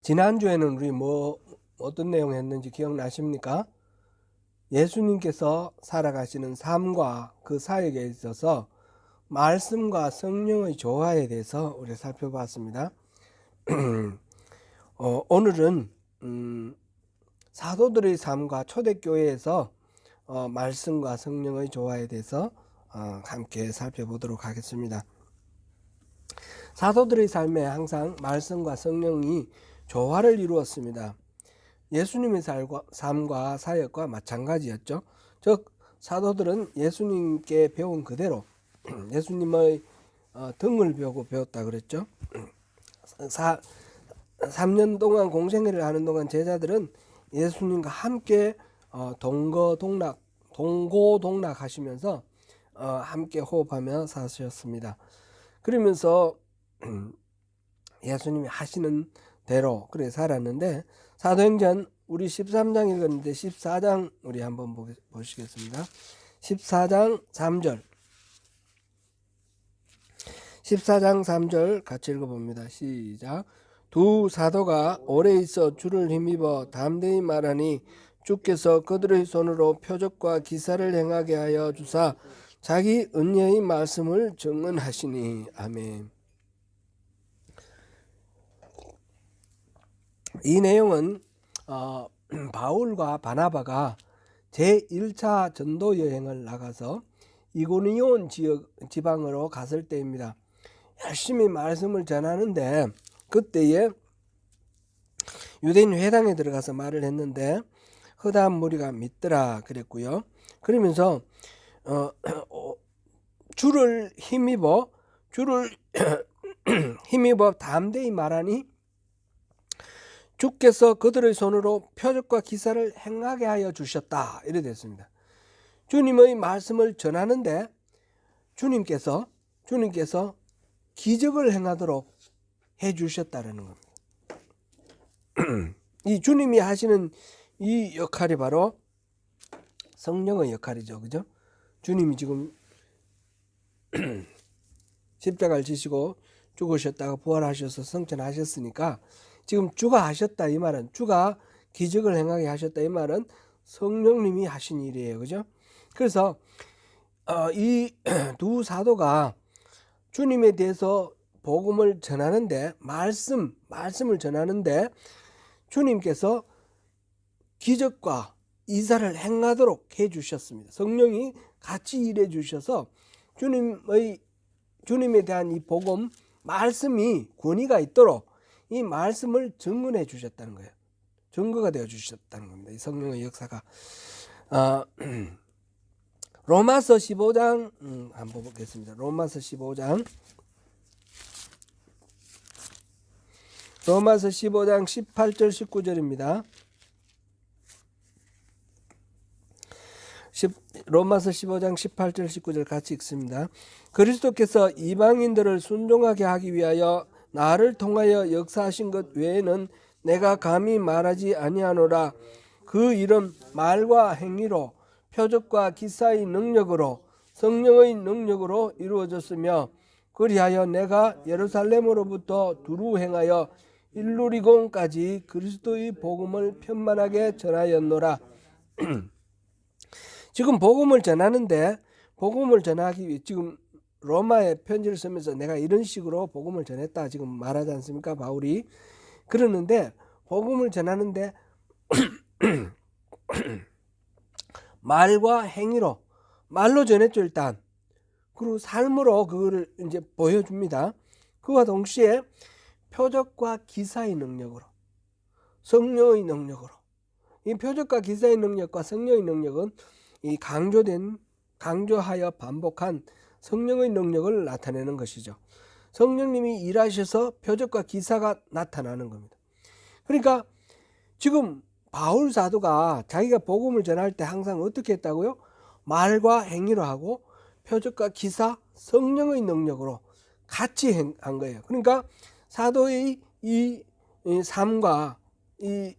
지난주에는 우리 어떤 내용 했는지 기억나십니까? 예수님께서 살아가시는 삶과 그 사역에 있어서 말씀과 성령의 조화에 대해서 우리 살펴봤습니다. 오늘은 사도들의 삶과 초대교회에서 말씀과 성령의 조화에 대해서 함께 살펴보도록 하겠습니다. 사도들의 삶에 항상 말씀과 성령이 조화를 이루었습니다. 예수님의 삶과 사역과 마찬가지였죠. 즉 사도들은 예수님께 배운 그대로 예수님의 등을 배우고 배웠다 그랬죠. 3년 동안 공생애를 하는 동안 제자들은 예수님과 함께 동고동락 하시면서 함께 호흡하며 사셨습니다. 그러면서 예수님이 하시는 대로 그래 살았는데, 사도행전 우리 13장 읽었는데 14장 우리 한번 보시겠습니다. 14장 3절 14장 3절 같이 읽어봅니다. 시작. 두 사도가 오래 있어 주를 힘입어 담대히 말하니 주께서 그들의 손으로 표적과 기사를 행하게 하여 주사 자기 은혜의 말씀을 증언하시니. 아멘. 이 내용은 바울과 바나바가 제1차 전도 여행을 나가서 이고니온 지방으로 갔을 때입니다. 열심히 말씀을 전하는데 그때에 유대인 회당에 들어가서 말을 했는데 허다한 무리가 믿더라 그랬고요. 그러면서 주를 힘입어 담대히 말하니 주께서 그들의 손으로 표적과 기사를 행하게 하여 주셨다, 이래 됐습니다. 주님의 말씀을 전하는데 주님께서 기적을 행하도록 해 주셨다라는 겁니다. 이 주님이 하시는 이 역할이 바로 성령의 역할이죠. 그죠? 주님이 지금 십자가를 지시고 죽으셨다가 부활하셔서 성천하셨으니까 지금 주가 하셨다 이 말은, 주가 기적을 행하게 하셨다 이 말은 성령님이 하신 일이에요. 그죠? 그래서 이 두 사도가 주님에 대해서 복음을 전하는데 말씀을 전하는데 주님께서 기적과 이사를 행하도록 해 주셨습니다. 성령이 같이 일해 주셔서 주님에 대한 이 복음 말씀이 권위가 있도록 이 말씀을 증언해 주셨다는 거예요. 증거가 되어 주셨다는 겁니다. 이 성령의 역사가. 로마서 15장 한번 보겠습니다. 로마서 15장 18절 19절입니다. 로마서 15장 18절 19절 같이 읽습니다. 그리스도께서 이방인들을 순종하게 하기 위하여 나를 통하여 역사하신 것 외에는 내가 감히 말하지 아니하노라. 그 일은 말과 행위로 표적과 기사의 능력으로 성령의 능력으로 이루어졌으며 그리하여 내가 예루살렘으로부터 두루 행하여 일루리곤까지 그리스도의 복음을 편만하게 전하였노라. 지금 복음을 전하기 위해 지금 로마에 편지를 쓰면서 내가 이런 식으로 복음을 전했다 지금 말하지 않습니까? 바울이. 그러는데 복음을 전하는데 말과 행위로, 말로 전했죠 일단. 그리고 삶으로 그거를 이제 보여줍니다. 그와 동시에 표적과 기사의 능력으로, 성령의 능력으로. 이 표적과 기사의 능력과 성령의 능력은 이 강조하여 반복한 성령의 능력을 나타내는 것이죠. 성령님이 일하셔서 표적과 기사가 나타나는 겁니다. 그러니까 지금 바울 사도가 자기가 복음을 전할 때 항상 어떻게 했다고요? 말과 행위로 하고 표적과 기사, 성령의 능력으로 같이 한 거예요. 그러니까 사도의 이 삶과 이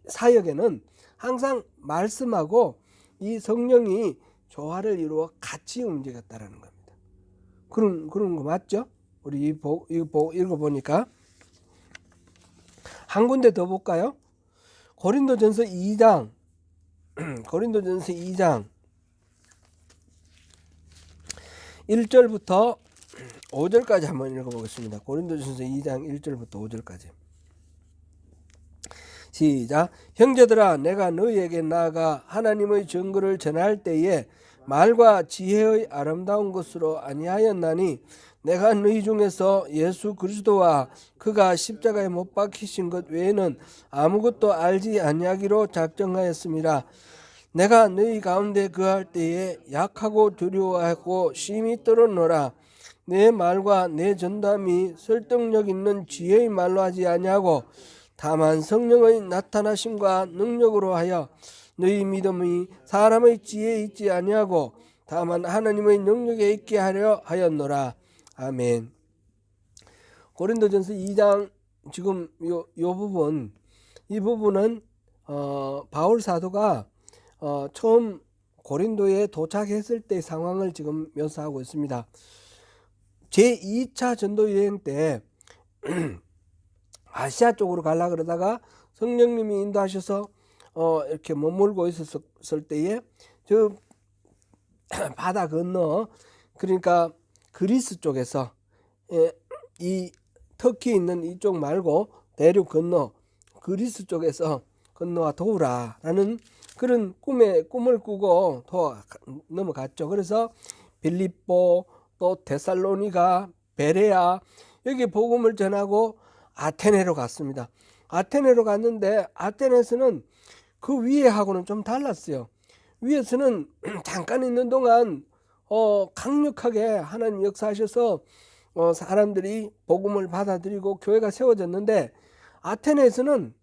사역에는 항상 말씀하고 이 성령이 조화를 이루어 같이 움직였다라는 겁니다. 그런 거 맞죠? 우리 이거 읽어보니까 한 군데 더 볼까요? 고린도전서 2장 고린도전서 2장 1절부터 5절까지 한번 읽어보겠습니다. 고린도전서 2장 1절부터 5절까지. 시작. 형제들아, 내가 너희에게 나아가 하나님의 증거를 전할 때에 말과 지혜의 아름다운 것으로 아니하였나니 내가 너희 중에서 예수 그리스도와 그가 십자가에 못 박히신 것 외에는 아무것도 알지 아니하기로 작정하였습니다. 내가 너희 가운데 거할 때에 약하고 두려워하고 심히 떨었노라. 내 말과 내 전담이 설득력 있는 지혜의 말로 하지 아니하고 다만 성령의 나타나심과 능력으로 하여 너희 믿음이 사람의 지혜에 있지 아니하고 다만 하나님의 능력에 있게 하려 하였노라. 아멘. 고린도전서 2장 지금 요 부분, 이 부분은 바울 사도가 처음 고린도에 도착했을 때 상황을 지금 묘사하고 있습니다. 제2차 전도 여행 때 아시아 쪽으로 가려고 그러다가 성령님이 인도하셔서 이렇게 머물고 있었을 때에 저 바다 건너, 그러니까 그리스 쪽에서 이 터키 있는 이쪽 말고 대륙 건너 그리스 쪽에서 건너와 도우라라는 그런 꿈을 꾸고 넘어갔죠. 그래서 빌립보, 또 데살로니가, 베레아, 여기 복음을 전하고 아테네로 갔습니다. 아테네로 갔는데 아테네에서는 그 위에하고는 좀 달랐어요. 위에서는 잠깐 있는 동안 강력하게 하나님 역사하셔서 사람들이 복음을 받아들이고 교회가 세워졌는데, 아테네에서는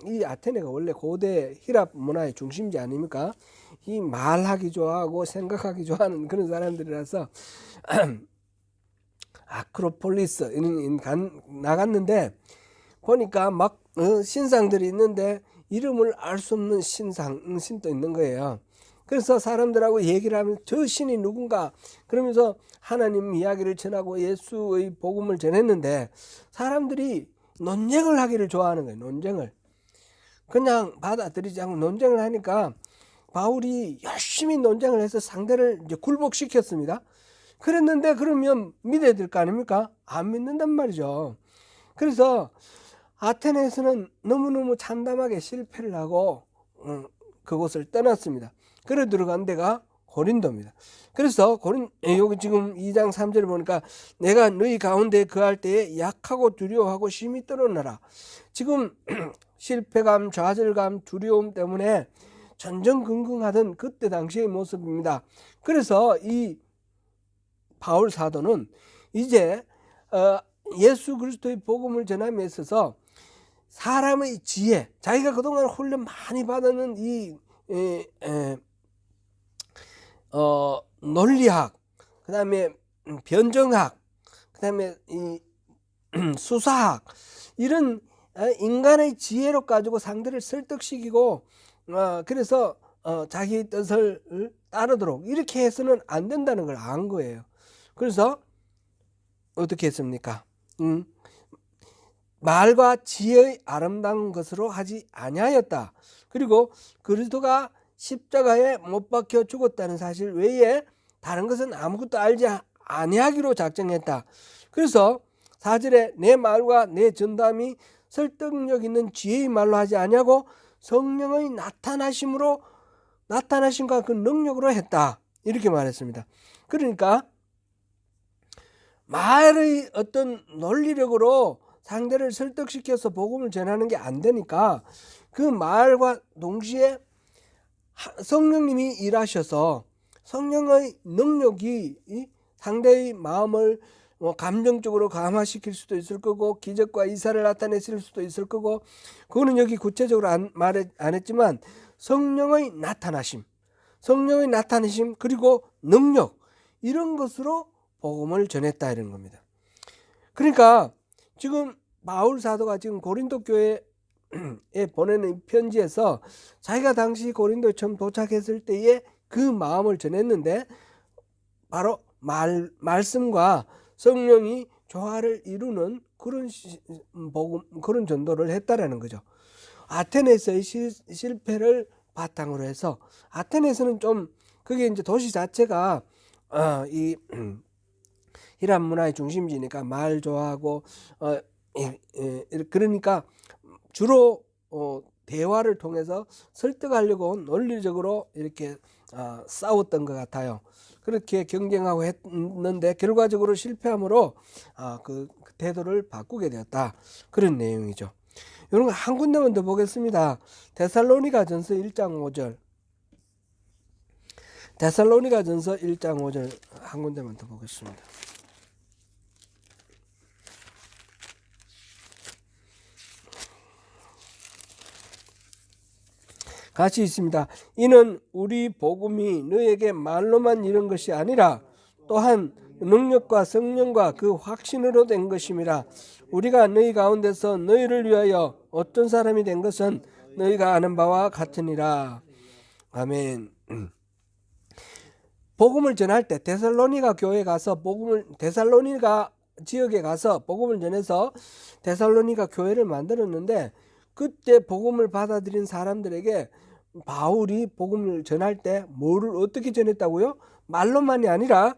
이 아테네가 원래 고대 히랍 문화의 중심지 아닙니까? 이 말하기 좋아하고 생각하기 좋아하는 그런 사람들이라서 아크로폴리스 나갔는데 보니까 막 신상들이 있는데 이름을 알 수 없는 신도 있는 거예요. 그래서 사람들하고 얘기를 하면 저 신이 누군가 그러면서 하나님 이야기를 전하고 예수의 복음을 전했는데 사람들이 논쟁을 하기를 좋아하는 거예요. 논쟁을 그냥 받아들이지 않고 논쟁을 하니까 바울이 열심히 논쟁을 해서 상대를 이제 굴복시켰습니다. 그랬는데 그러면 믿어야 될 거 아닙니까? 안 믿는단 말이죠. 그래서 아테네에서는 너무너무 참담하게 실패를 하고 그곳을 떠났습니다. 그래 들어간 데가 고린도입니다. 그래서 여기 지금 2장 3절을 보니까 내가 너희 가운데 거할 때에 약하고 두려워하고 심히 떨어나라. 지금 실패감, 좌절감, 두려움 때문에 전전긍긍하던 그때 당시의 모습입니다. 그래서 이 바울 사도는 이제 예수 그리스도의 복음을 전함에 있어서 사람의 지혜, 자기가 그동안 훈련 많이 받았는 이 논리학, 그 다음에 변정학, 그 다음에 이 수사학, 이런 인간의 지혜로 가지고 상대를 설득시키고 그래서 자기 뜻을 따르도록 이렇게 해서는 안 된다는 걸 안 거예요. 그래서 어떻게 했습니까? 말과 지혜의 아름다운 것으로 하지 아니하였다. 그리고 그리스도가 십자가에 못 박혀 죽었다는 사실 외에 다른 것은 아무것도 알지 아니하기로 작정했다. 그래서 4절에 내 말과 내 전담이 설득력 있는 지혜의 말로 하지 아니하고 성령의 나타나심과 그 능력으로 했다. 이렇게 말했습니다. 그러니까 말의 어떤 논리력으로 상대를 설득시켜서 복음을 전하는 게 안 되니까 그 말과 동시에 성령님이 일하셔서 성령의 능력이 상대의 마음을 감정적으로 감화시킬 수도 있을 거고 기적과 이사를 나타냈을 수도 있을 거고, 그거는 여기 구체적으로 안 했지만 성령의 나타나심 그리고 능력, 이런 것으로 복음을 전했다 이런 겁니다. 그러니까 지금 바울 사도가 지금 고린도 교회에 보내는 편지에서 자기가 당시 고린도에 처음 도착했을 때에 그 마음을 전했는데 바로 말씀과 성령이 조화를 이루는 그런 복음, 그런 전도를 했다라는 거죠. 아테네에서의 실패를 바탕으로 해서, 아테네에서는 좀 그게 이제 도시 자체가 이 히람 문화의 중심지니까 말 좋아하고 그러니까 주로 대화를 통해서 설득하려고 논리적으로 이렇게 싸웠던 것 같아요. 그렇게 경쟁하고 했는데 결과적으로 실패함으로 그 태도를 바꾸게 되었다. 그런 내용이죠. 이런 거 한 군데만 더 보겠습니다. 데살로니가전서 1장 5절. 데살로니가전서 1장 5절 한 군데만 더 보겠습니다. 같이 있습니다. 이는 우리 복음이 너에게 말로만 이른 것이 아니라 또한 능력과 성령과 그 확신으로 된 것임이라. 우리가 너희 가운데서 너희를 위하여 어떤 사람이 된 것은 너희가 아는 바와 같으니라. 아멘. 복음을 전할 때 데살로니가 교회에 가서 데살로니가 지역에 가서 복음을 전해서 데살로니가 교회를 만들었는데, 그때 복음을 받아들인 사람들에게 바울이 복음을 전할 때 뭐를 어떻게 전했다고요? 말로만이 아니라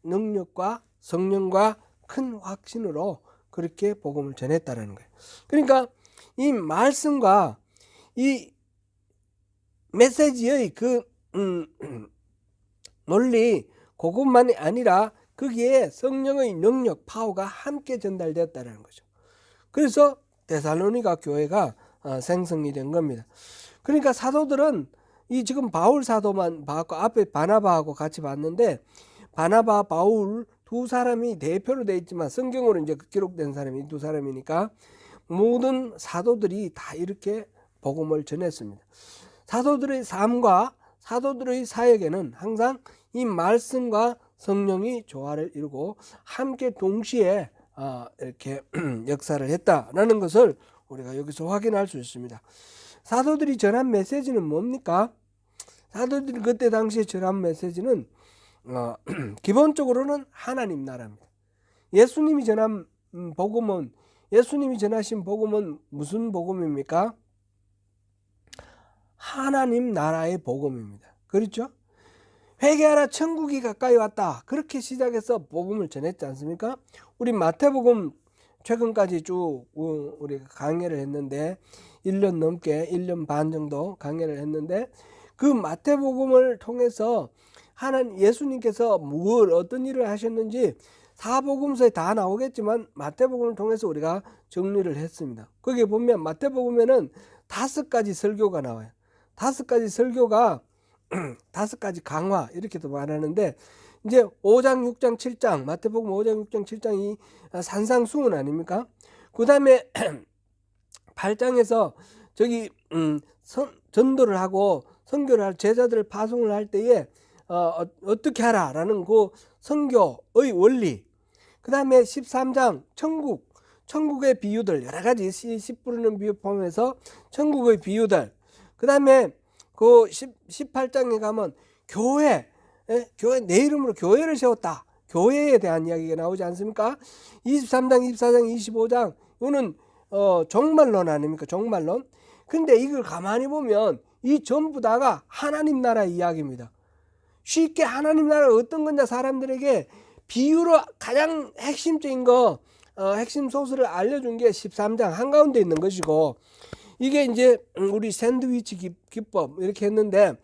능력과 성령과 큰 확신으로 그렇게 복음을 전했다라는 거예요. 그러니까 이 말씀과 이 메시지의 그 논리 그것만이 아니라 거기에 성령의 능력, 파워가 함께 전달되었다는 거죠. 그래서 데살로니가 교회가 생성이 된 겁니다. 그러니까 사도들은 이 지금 바울 사도만 봤고 앞에 바나바하고 같이 봤는데, 바나바, 바울 두 사람이 대표로 되어 있지만 성경으로 이제 기록된 사람이 두 사람이니까 모든 사도들이 다 이렇게 복음을 전했습니다. 사도들의 삶과 사도들의 사역에는 항상 이 말씀과 성령이 조화를 이루고 함께 동시에 이렇게 역사를 했다라는 것을 우리가 여기서 확인할 수 있습니다. 사도들이 전한 메시지는 뭡니까? 사도들이 그때 당시에 전한 메시지는 기본적으로는 하나님 나라입니다. 예수님이 전하신 복음은 무슨 복음입니까? 하나님 나라의 복음입니다. 그렇죠? 회개하라, 천국이 가까이 왔다. 그렇게 시작해서 복음을 전했지 않습니까? 우리 마태복음 최근까지 쭉 우리가 강해를 했는데 1년 넘게 1년 반 정도 강해를 했는데, 그 마태복음을 통해서 예수님께서 어떤 일을 하셨는지 사복음서에 다 나오겠지만 마태복음을 통해서 우리가 정리를 했습니다. 거기에 보면 마태복음에는 5가지 설교가 나와요. 5가지 설교가 5가지 강화 이렇게도 말하는데, 이제 5장, 6장, 7장 마태복음 5장, 6장, 7장이 산상수훈 아닙니까? 그 다음에 8장에서 저기 전도를 하고 선교를 할 제자들을 파송을 할 때에 어떻게 하라라는 그 선교의 원리. 그 다음에 13장 천국의 비유들, 여러 가지 씨 뿌리는 비유 포함해서 천국의 비유들. 그 다음에 그 18장에 가면 교회 내 이름으로 교회를 세웠다. 교회에 대한 이야기가 나오지 않습니까? 23장, 24장, 25장 이거는 종말론 아닙니까? 종말론. 근데 이걸 가만히 보면 이 전부 다가 하나님 나라 이야기입니다. 쉽게 하나님 나라가 어떤 건지 사람들에게 비유로 가장 핵심적인 핵심 소스를 알려준 게 13장 한가운데 있는 것이고, 이게 이제 우리 샌드위치 기법 이렇게 했는데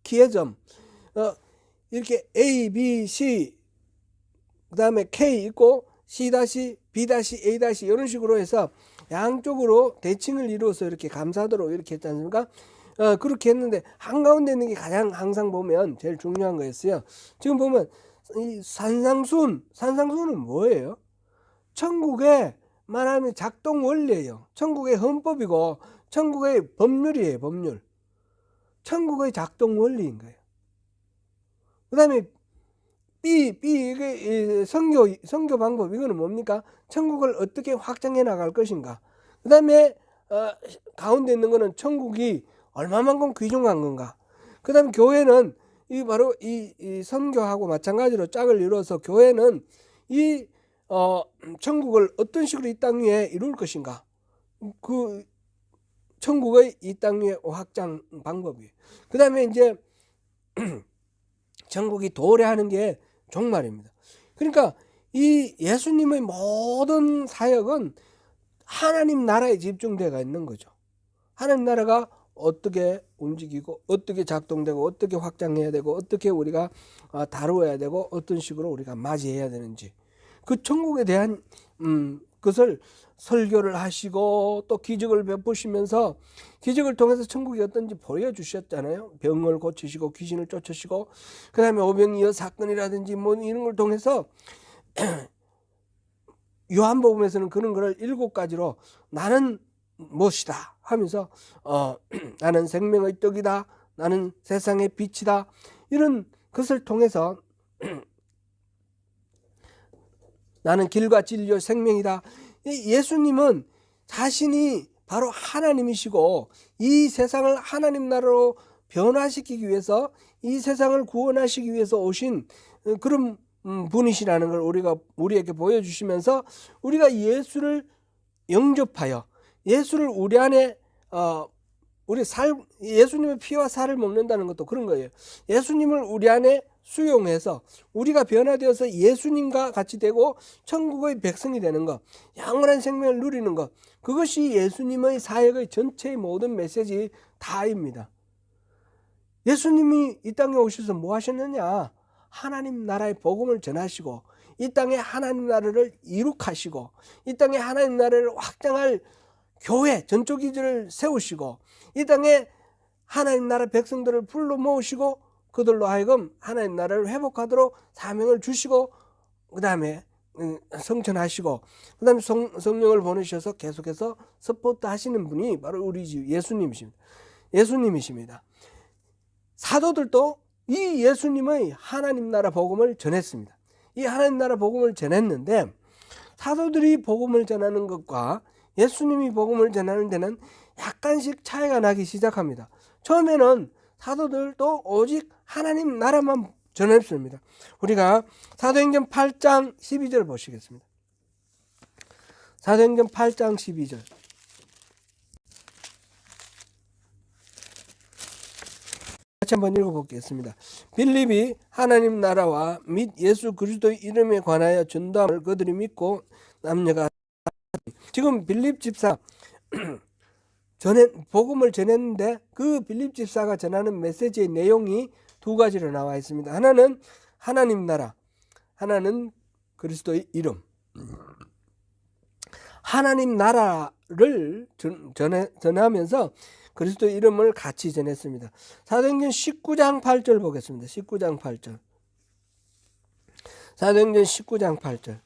기회점 이렇게 A, B, C 그 다음에 K 있고 C-, B-, A- 이런 식으로 해서 양쪽으로 대칭을 이루어서 이렇게 감싸도록 이렇게 했지 않습니까? 그렇게 했는데 한가운데 있는 게 가장 항상 보면 제일 중요한 거였어요. 지금 보면 이 산상수훈은 뭐예요? 천국의 말하면 작동 원리예요. 천국의 헌법이고 천국의 법률이에요. 법률. 천국의 작동 원리인 거예요. 그 다음에 이게 선교 방법, 이거는 뭡니까? 천국을 어떻게 확장해 나갈 것인가. 그 다음에 가운데 있는 거는 천국이 얼마만큼 귀중한 건가. 그 다음에 교회는 바로 이 선교하고 마찬가지로 짝을 이루어서 교회는 이 천국을 어떤 식으로 이 땅 위에 이룰 것인가, 그 천국의 이 땅 위에 확장 방법이에요. 그 다음에 이제 천국이 도래하는 게 종말입니다. 그러니까 이 예수님의 모든 사역은 하나님 나라에 집중되어 있는 거죠. 하나님 나라가 어떻게 움직이고 어떻게 작동되고 어떻게 확장해야 되고 어떻게 우리가 다루어야 되고 어떤 식으로 우리가 맞이해야 되는지, 그 천국에 대한 그것을 설교를 하시고 또 기적을 베푸시면서 기적을 통해서 천국이 어떤지 보여주셨잖아요. 병을 고치시고 귀신을 쫓으시고, 그 다음에 오병이어 사건이라든지 뭐 이런 걸 통해서 요한복음에서는 그런 거를 7가지로 나는 무엇이다 하면서 나는 생명의 떡이다, 나는 세상의 빛이다, 이런 것을 통해서 나는 길과 진리와 생명이다. 예수님은 자신이 바로 하나님이시고 이 세상을 하나님 나라로 변화시키기 위해서, 이 세상을 구원하시기 위해서 오신 그런 분이시라는 걸 우리에게 보여주시면서 우리가 예수를 영접하여 예수를 우리 안에 예수님의 피와 살을 먹는다는 것도 그런 거예요. 예수님을 우리 안에 수용해서 우리가 변화되어서 예수님과 같이 되고 천국의 백성이 되는 것, 영원한 생명을 누리는 것, 그것이 예수님의 사역의 전체의 모든 메시지 다입니다. 예수님이 이 땅에 오셔서 뭐 하셨느냐? 하나님 나라의 복음을 전하시고 이 땅에 하나님 나라를 이룩하시고 이 땅에 하나님 나라를 확장할 교회 전초기지를 세우시고 이 땅에 하나님 나라 백성들을 불러 모으시고 그들로 하여금 하나님 나라를 회복하도록 사명을 주시고, 그 다음에 성천하시고, 그 다음에 성령을 보내셔서 계속해서 서포트 하시는 분이 바로 우리 예수님이십니다. 사도들도 이 예수님의 하나님 나라 복음을 전했습니다. 이 하나님 나라 복음을 전했는데 사도들이 복음을 전하는 것과 예수님이 복음을 전하는 데는 약간씩 차이가 나기 시작합니다. 처음에는 사도들도 오직 하나님 나라만 전했습니다. 우리가 사도행전 8장 12절 보시겠습니다. 사도행전 8장 12절. 같이 한번 읽어보겠습니다. 빌립이 하나님 나라와 및 예수 그리스도의 이름에 관하여 전도함을 그들이 믿고 남녀가, 지금 빌립 집사 복음을 전했는데 그 빌립 집사가 전하는 메시지의 내용이 2가지로 나와 있습니다. 하나는 하나님 나라, 하나는 그리스도의 이름. 하나님 나라를 전하면서 그리스도의 이름을 같이 전했습니다. 사도행전 19장 8절 보겠습니다. 19장 8절. 사도행전 19장 8절.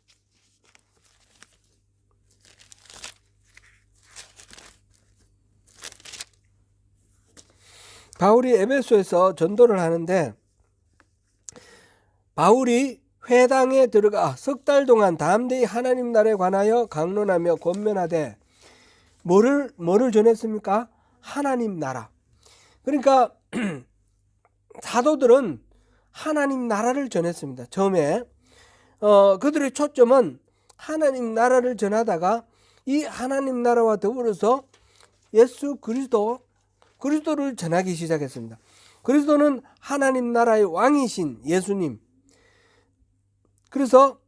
바울이 에베소에서 전도를 하는데 바울이 회당에 들어가 3달 동안 담대히 하나님 나라에 관하여 강론하며 권면하되 뭐를 전했습니까? 하나님 나라. 그러니까 사도들은 하나님 나라를 전했습니다. 처음에 그들의 초점은 하나님 나라를 전하다가 이 하나님 나라와 더불어서 예수 그리스도를 전하기 시작했습니다. 그리스도는 하나님 나라의 왕이신 예수님. 그래서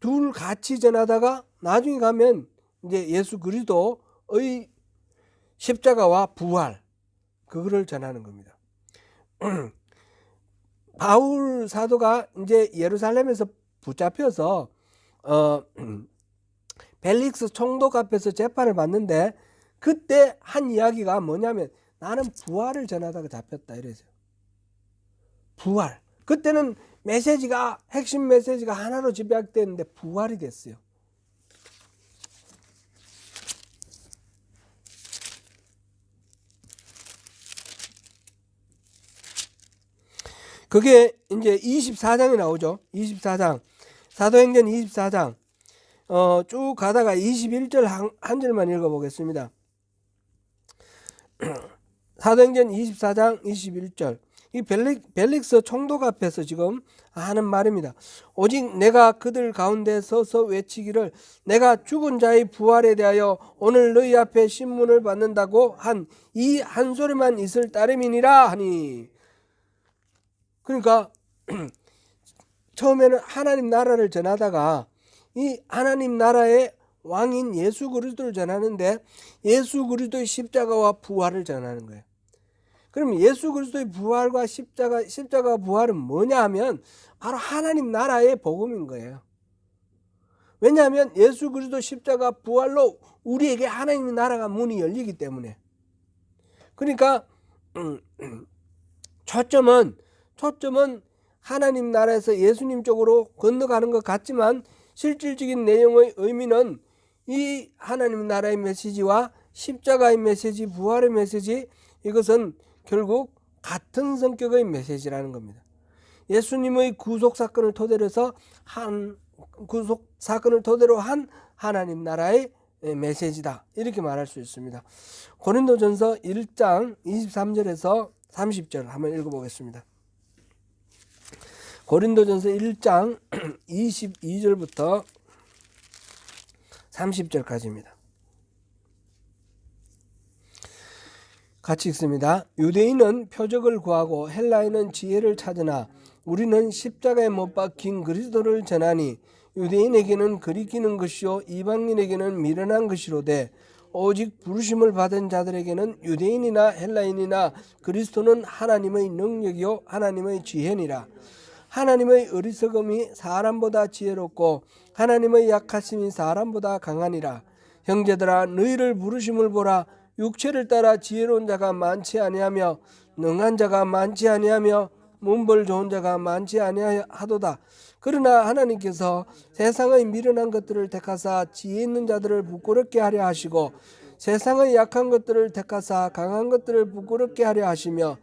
둘 같이 전하다가 나중에 가면 이제 예수 그리스도의 십자가와 부활, 그거를 전하는 겁니다. 바울 사도가 이제 예루살렘에서 붙잡혀서 벨릭스 총독 앞에서 재판을 받는데 그때 한 이야기가 뭐냐면 나는 부활을 전하다가 잡혔다 이래서요. 부활. 그때는 핵심 메시지가 하나로 집약됐는데 부활이 됐어요. 그게 이제 24장에 나오죠. 24장. 사도행전 24장. 쭉 가다가 21절 한 절만 읽어보겠습니다. 사도행전 24장 21절. 이 벨릭스 총독 앞에서 지금 하는 말입니다. 오직 내가 그들 가운데 서서 외치기를 내가 죽은 자의 부활에 대하여 오늘 너희 앞에 신문을 받는다고 한 이 한 소리만 있을 따름이니라 하니. 그러니까 처음에는 하나님 나라를 전하다가 이 하나님 나라의 왕인 예수 그리스도를 전하는데 예수 그리스도의 십자가와 부활을 전하는 거예요. 그럼 예수 그리스도의 부활과 십자가 부활은 뭐냐 하면 바로 하나님 나라의 복음인 거예요. 왜냐하면 예수 그리스도 십자가 부활로 우리에게 하나님의 나라가 문이 열리기 때문에. 그러니까 초점은 하나님 나라에서 예수님 쪽으로 건너가는 것 같지만 실질적인 내용의 의미는 이 하나님 나라의 메시지와 십자가의 메시지, 부활의 메시지, 이것은 결국 같은 성격의 메시지라는 겁니다. 예수님의 구속 사건을 토대로 해서 구속 사건을 토대로 한 하나님 나라의 메시지다, 이렇게 말할 수 있습니다. 고린도전서 1장 23절에서 30절 한번 읽어보겠습니다. 고린도전서 1장 22절부터 30절까지입니다. 같이 읽습니다. 유대인은 표적을 구하고 헬라인은 지혜를 찾으나 우리는 십자가에 못 박힌 그리스도를 전하니 유대인에게는 거리끼는 것이요 이방인에게는 미련한 것이로되 오직 부르심을 받은 자들에게는 유대인이나 헬라인이나 그리스도는 하나님의 능력이요 하나님의 지혜니라. 하나님의 어리석음이 사람보다 지혜롭고 하나님의 약하심이 사람보다 강하니라. 형제들아 너희를 부르심을 보라. 육체를 따라 지혜로운 자가 많지 아니하며 능한 자가 많지 아니하며 문벌 좋은 자가 많지 아니하도다. 그러나 하나님께서 세상의 미련한 것들을 택하사 지혜 있는 자들을 부끄럽게 하려 하시고 세상의 약한 것들을 택하사 강한 것들을 부끄럽게 하려 하시며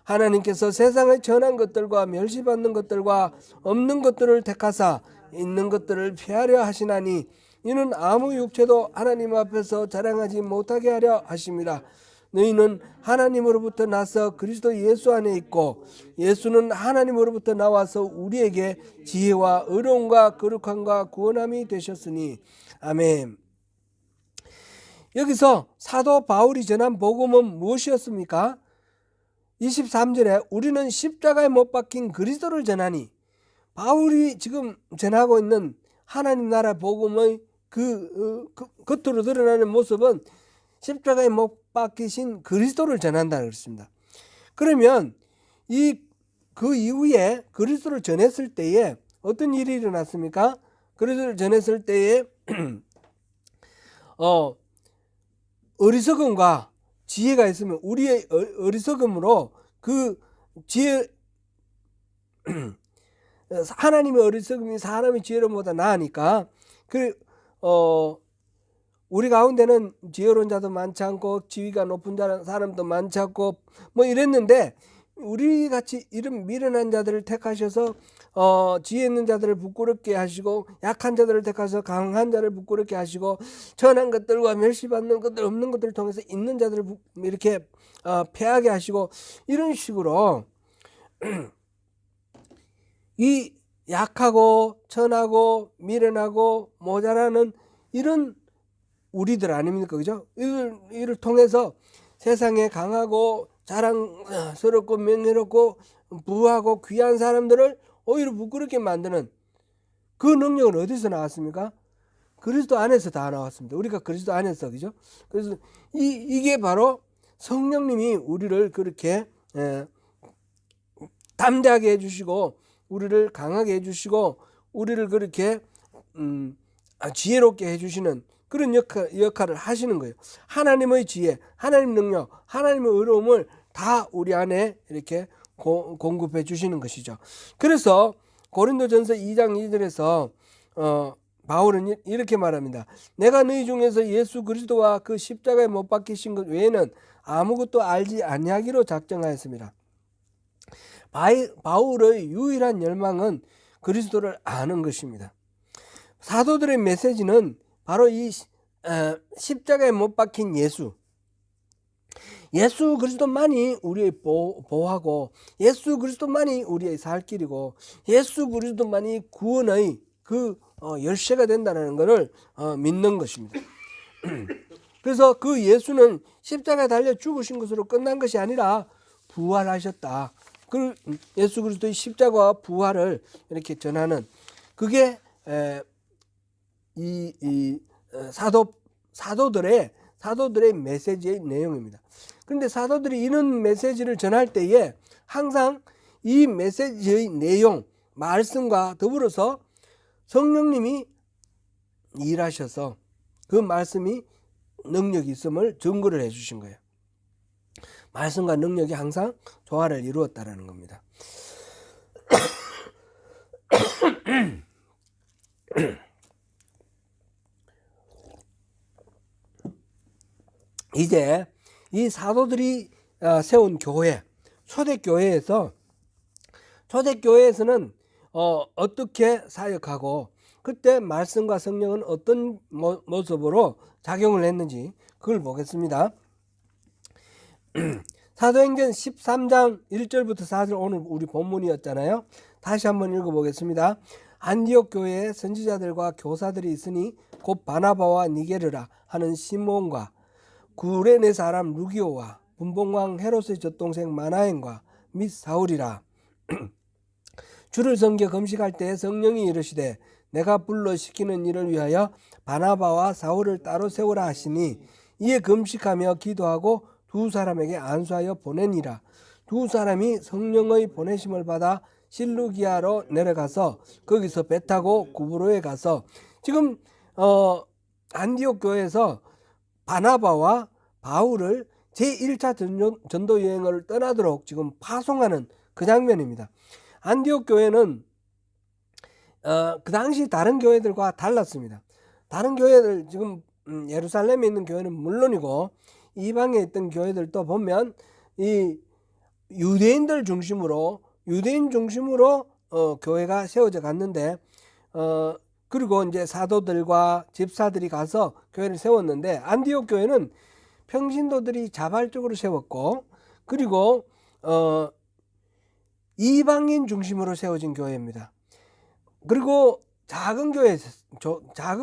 하나님께서 세상의 전한 것들과 멸시받는 것들과 없는 것들을 택하사 있는 것들을 피하려 하시나니 이는 아무 육체도 하나님 앞에서 자랑하지 못하게 하려 하심이라. 너희는 하나님으로부터 나서 그리스도 예수 안에 있고 예수는 하나님으로부터 나와서 우리에게 지혜와 의로움과 거룩함과 구원함이 되셨으니 아멘. 여기서 사도 바울이 전한 복음은 무엇이었습니까? 23절에 우리는 십자가에 못 박힌 그리스도를 전하니, 바울이 지금 전하고 있는 하나님 나라 복음의 겉으로 드러나는 모습은 십자가에 못 박히신 그리스도를 전한다 그랬습니다. 그러면 그 이후에 그리스도를 전했을 때에 어떤 일이 일어났습니까? 그리스도를 전했을 때에 어리석음과 지혜가 있으면 우리의 어리석음으로 그 지혜 하나님의 어리석음이 사람의 지혜로보다 나으니까 우리 가운데는 지혜로운 자도 많지 않고 지위가 높은 사람도 많지 않고 뭐 이랬는데 우리 같이 이런 미련한 자들을 택하셔서 지혜 있는 자들을 부끄럽게 하시고 약한 자들을 택하셔서 강한 자를 부끄럽게 하시고 천한 것들과 멸시받는 것들 없는 것들을 통해서 있는 자들을 이렇게 패하게 하시고 이런 식으로 이 약하고 천하고 미련하고 모자라는 이런 우리들 아닙니까? 그죠? 이를 통해서 세상에 강하고 자랑스럽고 명예롭고 부하고 귀한 사람들을 오히려 부끄럽게 만드는 그 능력은 어디서 나왔습니까? 그리스도 안에서 다 나왔습니다. 우리가 그리스도 안에서, 그죠? 그래서 이게 바로 성령님이 우리를 그렇게 담대하게 해주시고 우리를 강하게 해주시고 우리를 그렇게 지혜롭게 해주시는 그런 역할을 하시는 거예요. 하나님의 지혜, 하나님 능력, 하나님의 의로움을 다 우리 안에 이렇게 공급해 주시는 것이죠. 그래서 고린도전서 2장 2절에서 바울은 이렇게 말합니다. 내가 너희 중에서 예수 그리스도와 그 십자가에 못 박히신 것 외에는 아무것도 알지 아니하기로 작정하였습니다. 바울의 유일한 열망은 그리스도를 아는 것입니다. 사도들의 메시지는 바로 이 십자가에 못 박힌 예수, 예수 그리스도만이 우리의 보호하고 예수 그리스도만이 우리의 살 길이고 예수 그리스도만이 구원의 그 열쇠가 된다는 것을 믿는 것입니다. 그래서 그 예수는 십자가에 달려 죽으신 것으로 끝난 것이 아니라 부활하셨다. 그 예수 그리스도의 십자가와 부활을 이렇게 전하는 그게 이 사도들의 메시지의 내용입니다. 그런데 사도들이 이런 메시지를 전할 때에 항상 이 메시지의 내용, 말씀과 더불어서 성령님이 일하셔서 그 말씀이 능력이 있음을 증거를 해주신 거예요. 말씀과 능력이 항상 조화를 이루었다라는 겁니다. 이제 이 사도들이 세운 교회, 초대교회에서는 어떻게 사역하고 그때 말씀과 성령은 어떤 모습으로 작용을 했는지 그걸 보겠습니다. 사도행전 13장 1절부터 4절 오늘 우리 본문이었잖아요. 다시 한번 읽어보겠습니다. 안디옥 교회에 선지자들과 교사들이 있으니 곧 바나바와 니게르라 하는 시몬과 구레네 사람 루기오와 분봉왕 헤롯의 젖동생 마나엔과 및 사울이라. 주를 섬겨 금식할 때에 성령이 이르시되 내가 불러 시키는 일을 위하여 바나바와 사울을 따로 세우라 하시니 이에 금식하며 기도하고 두 사람에게 안수하여 보내니라. 두 사람이 성령의 보내심을 받아 실루기아로 내려가서 거기서 배 타고 구브로에 가서 지금 안디옥 교회에서 바나바와 바울을 제1차 전도 여행을 떠나도록 지금 파송하는 그 장면입니다. 안디옥 교회는 그 당시 다른 교회들과 달랐습니다. 다른 교회들 지금 예루살렘에 있는 교회는 물론이고 이방에 있던 교회들도 보면 이 유대인 중심으로 교회가 세워져 갔는데 그리고 이제 사도들과 집사들이 가서 교회를 세웠는데 안디옥 교회는 평신도들이 자발적으로 세웠고 그리고 이방인 중심으로 세워진 교회입니다. 그리고 작은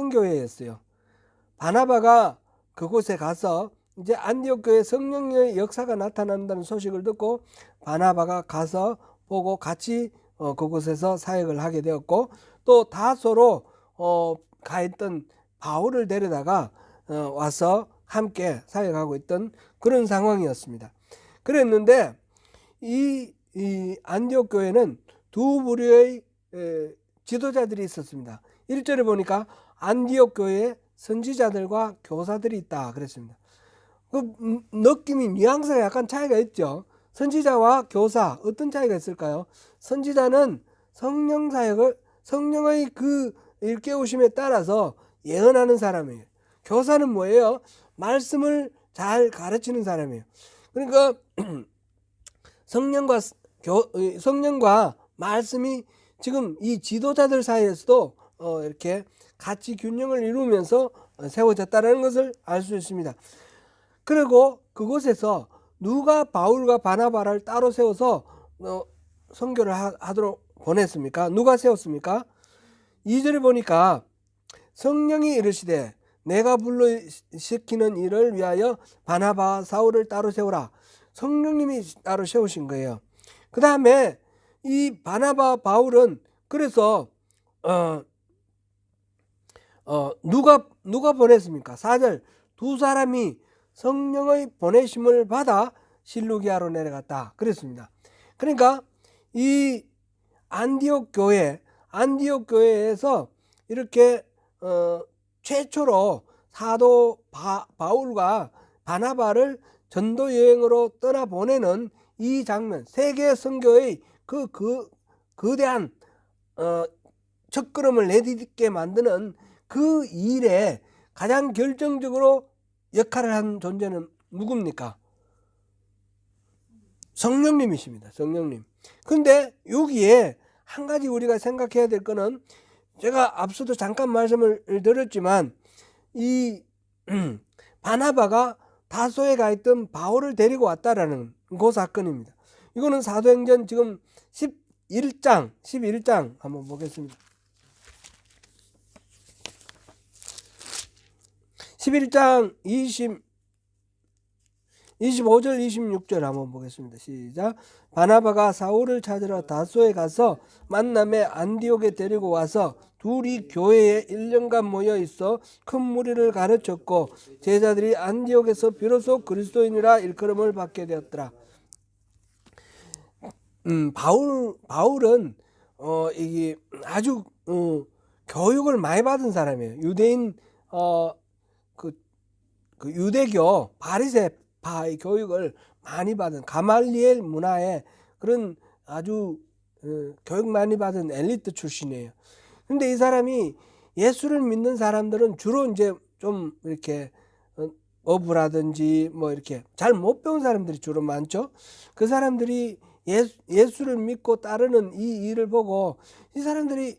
교회였어요. 바나바가 그곳에 가서 이제 안디옥 교회 성령의 역사가 나타난다는 소식을 듣고 바나바가 가서 보고 같이 그곳에서 사역을 하게 되었고 또 다소로 가 있던 바울을 데려다가 와서 함께 사역하고 있던 그런 상황이었습니다. 그랬는데 이 안디옥 교회는 두 부류의 지도자들이 있었습니다. 1절에 보니까 안디옥 교회에 선지자들과 교사들이 있다 그랬습니다. 그 느낌이 뉘앙스가 약간 차이가 있죠. 선지자와 교사 어떤 차이가 있을까요? 선지자는 성령 사역을 성령의 그 일깨우심에 따라서 예언하는 사람이에요. 교사는 뭐예요? 말씀을 잘 가르치는 사람이에요. 그러니까 성령과 말씀이 지금 이 지도자들 사이에서도 이렇게 같이 균형을 이루면서 세워졌다는 것을 알 수 있습니다. 그리고 그곳에서 누가 바울과 바나바를 따로 세워서 선교를 하도록 보냈습니까? 누가 세웠습니까? 2절에 보니까 성령이 이르시되 내가 불러 시키는 일을 위하여 바나바와 사울을 따로 세우라. 성령님이 따로 세우신 거예요. 그 다음에 이 바나바 바울은 그래서 누가 보냈습니까? 4절 두 사람이 성령의 보내심을 받아 실루기아로 내려갔다 그랬습니다. 그러니까 이 안디옥 교회에서 이렇게 최초로 사도 바울과 바나바를 전도 여행으로 떠나보내는 이 장면, 세계 선교의 그 거대한 첫걸음을 내딛게 만드는 그 일에 가장 결정적으로 역할을 한 존재는 누굽니까? 성령님이십니다. 성령님. 근데 여기에 한 가지 우리가 생각해야 될 거는 제가 앞서도 잠깐 말씀을 드렸지만 이 바나바가 다소에 가 있던 바울을 데리고 왔다라는 그 사건입니다. 이거는 사도행전 지금 11장 한번 보겠습니다. 11장 25절 26절 한번 보겠습니다. 시작. 바나바가 사울을 찾으러 다소에 가서 만남에 안디옥에 데리고 와서 둘이 교회에 1년간 모여 있어 큰 무리를 가르쳤고 제자들이 안디옥에서 비로소 그리스도인이라 일컬음을 받게 되었더라. 바울은 이게 아주 교육을 많이 받은 사람이에요. 유대인 그 유대교 바리새파의 교육을 많이 받은 가말리엘 문화의 그런 아주 교육 많이 받은 엘리트 출신이에요. 근데 이 사람이 예수를 믿는 사람들은 주로 이제 좀 이렇게 어부라든지 뭐 이렇게 잘 못 배운 사람들이 주로 많죠. 그 사람들이 예수를 믿고 따르는 이 일을 보고 이 사람들이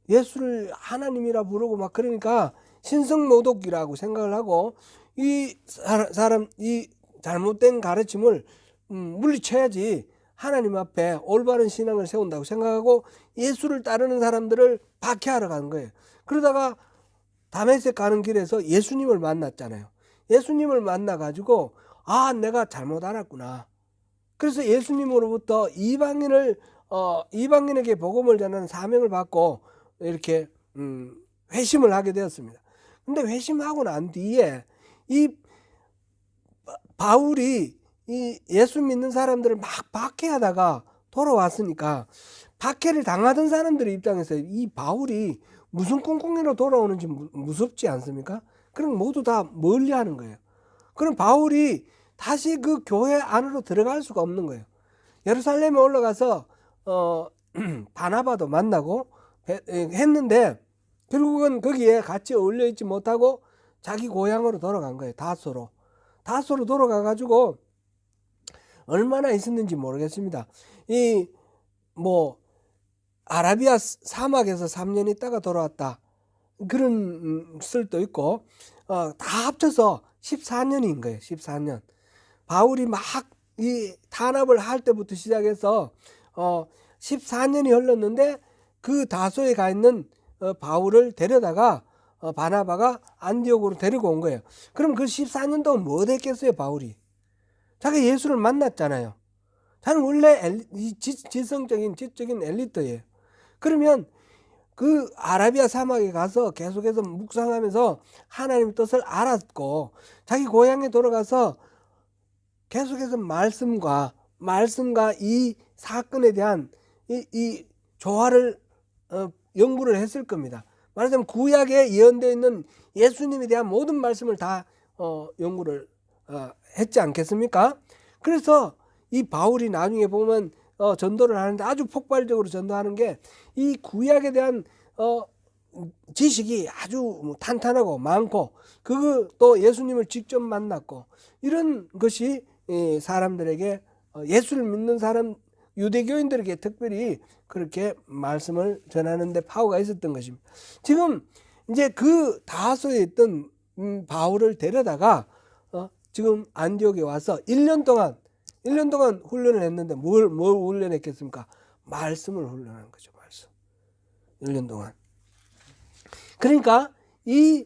예수를 하나님이라 부르고 막 그러니까 신성모독이라고 생각을 하고 이 사람 이 잘못된 가르침을 물리쳐야지 하나님 앞에 올바른 신앙을 세운다고 생각하고 예수를 따르는 사람들을 박해하러 가는 거예요. 그러다가 다메섹 가는 길에서 예수님을 만났잖아요. 예수님을 만나가지고 아, 내가 잘못 알았구나. 그래서 예수님으로부터 이방인에게 복음을 전하는 사명을 받고 이렇게 회심을 하게 되었습니다. 근데 회심하고 난 뒤에 이 바울이 이 예수 믿는 사람들을 막 박해하다가 돌아왔으니까 박해를 당하던 사람들의 입장에서 이 바울이 무슨 꿍꿍이로 돌아오는지 무섭지 않습니까? 그럼 모두 다 멀리하는 거예요. 그럼 바울이 다시 그 교회 안으로 들어갈 수가 없는 거예요. 예루살렘에 올라가서 바나바도 만나고 했는데 결국은 거기에 같이 어울려 있지 못하고 자기 고향으로 돌아간 거예요. 다소로 돌아가 가지고 얼마나 있었는지 모르겠습니다. 이 뭐 아라비아 사막에서 3년 있다가 돌아왔다 그런 설도 있고 다 합쳐서 14년인 거예요. 14년. 바울이 막 이 탄압을 할 때부터 시작해서 14년이 흘렀는데 그 다소에 가 있는 바울을 데려다가 바나바가 안디옥으로 데리고 온 거예요. 그럼 그 14년 동안 뭐 했겠어요, 바울이? 자기 예수를 만났잖아요. 자는 원래 지성적인 지적인 엘리트예요. 그러면 그 아라비아 사막에 가서 계속해서 묵상하면서 하나님의 뜻을 알았고 자기 고향에 돌아가서 계속해서 말씀과 이 사건에 대한 이 조화를 연구를 했을 겁니다. 말하자면 구약에 예언되어 있는 예수님에 대한 모든 말씀을 다 연구를 했지 않겠습니까? 그래서 이 바울이 나중에 보면 전도를 하는데 아주 폭발적으로 전도하는 게 이 구약에 대한 지식이 아주 탄탄하고 많고 그거 또 예수님을 직접 만났고 이런 것이 사람들에게 예수를 믿는 사람 유대교인들에게 특별히 그렇게 말씀을 전하는 데 파워가 있었던 것입니다. 지금 이제 그 다소에 있던 바울을 데려다가 지금 안디옥에 와서 1년 동안 훈련을 했는데 뭘 훈련했겠습니까? 말씀을 훈련한 거죠. 말씀. 1년 동안. 그러니까 이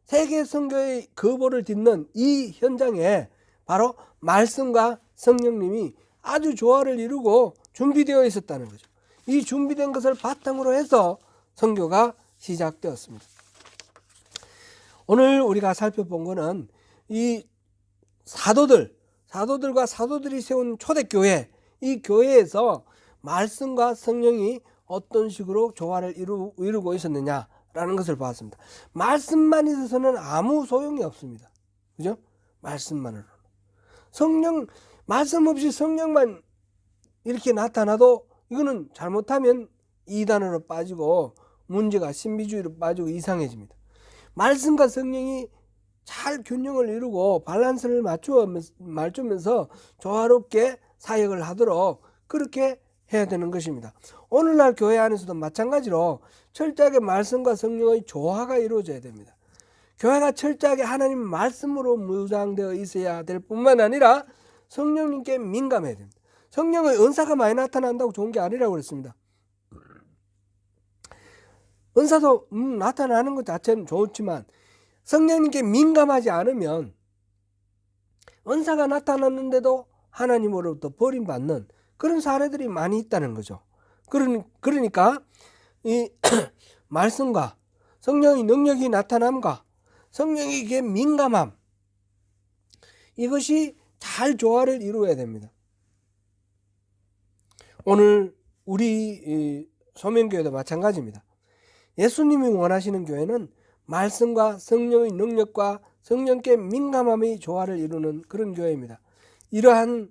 세계 선교의 거보를 딛는 이 현장에 바로 말씀과 성령님이 아주 조화를 이루고 준비되어 있었다는 거죠. 이 준비된 것을 바탕으로 해서 선교가 시작되었습니다. 오늘 우리가 살펴본 것은 이 사도들과 사도들이 세운 초대교회, 이 교회에서 말씀과 성령이 어떤 식으로 조화를 이루고 있었느냐라는 것을 보았습니다. 말씀만 있어서는 아무 소용이 없습니다. 그죠? 말씀만으로. 말씀 없이 성령만 이렇게 나타나도 이거는 잘못하면 이단으로 빠지고 문제가 신비주의로 빠지고 이상해집니다. 말씀과 성령이 잘 균형을 이루고 밸런스를 맞추면서 조화롭게 사역을 하도록 그렇게 해야 되는 것입니다. 오늘날 교회 안에서도 마찬가지로 철저하게 말씀과 성령의 조화가 이루어져야 됩니다. 교회가 철저하게 하나님 말씀으로 무장되어 있어야 될 뿐만 아니라 성령님께 민감해야 됩니다. 성령의 은사가 많이 나타난다고 좋은 게 아니라고 그랬습니다. 은사도 나타나는 것 자체는 좋지만 성령님께 민감하지 않으면 은사가 나타났는데도 하나님으로부터 버림받는 그런 사례들이 많이 있다는 거죠. 그러니까 이 말씀과 성령의 능력이 나타남과 성령에게 민감함, 이것이 잘 조화를 이루어야 됩니다. 오늘 우리 소명교회도 마찬가지입니다. 예수님이 원하시는 교회는 말씀과 성령의 능력과 성령께 민감함의 조화를 이루는 그런 교회입니다. 이러한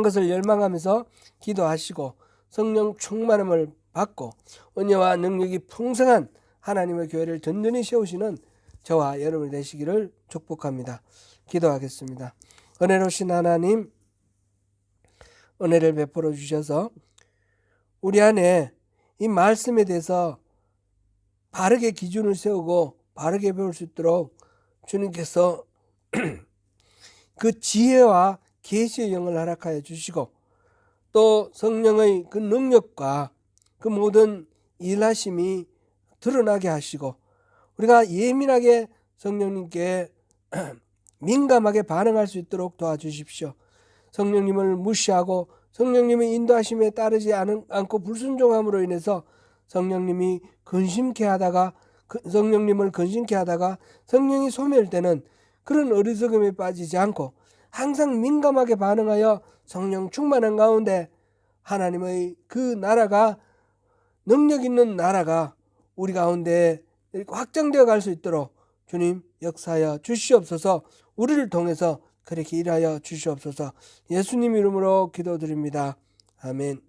것을 열망하면서 기도하시고 성령 충만함을 받고 은혜와 능력이 풍성한 하나님의 교회를 든든히 세우시는 저와 여러분이 되시기를 축복합니다. 기도하겠습니다. 은혜로우신 하나님, 은혜를 베풀어 주셔서 우리 안에 이 말씀에 대해서 바르게 기준을 세우고 바르게 배울 수 있도록 주님께서 그 지혜와 계시의 영을 허락하여 주시고 또 성령의 그 능력과 그 모든 일하심이 드러나게 하시고 우리가 예민하게 성령님께 민감하게 반응할 수 있도록 도와주십시오. 성령님을 무시하고 성령님의 인도하심에 따르지 않고 불순종함으로 인해서 성령님을 근심케 하다가 성령이 소멸되는 그런 어리석음에 빠지지 않고 항상 민감하게 반응하여 성령 충만한 가운데 하나님의 그 나라가, 능력 있는 나라가 우리 가운데 확장되어 갈 수 있도록 주님 역사하여 주시옵소서. 우리를 통해서 그렇게 일하여 주시옵소서. 예수님 이름으로 기도드립니다. 아멘.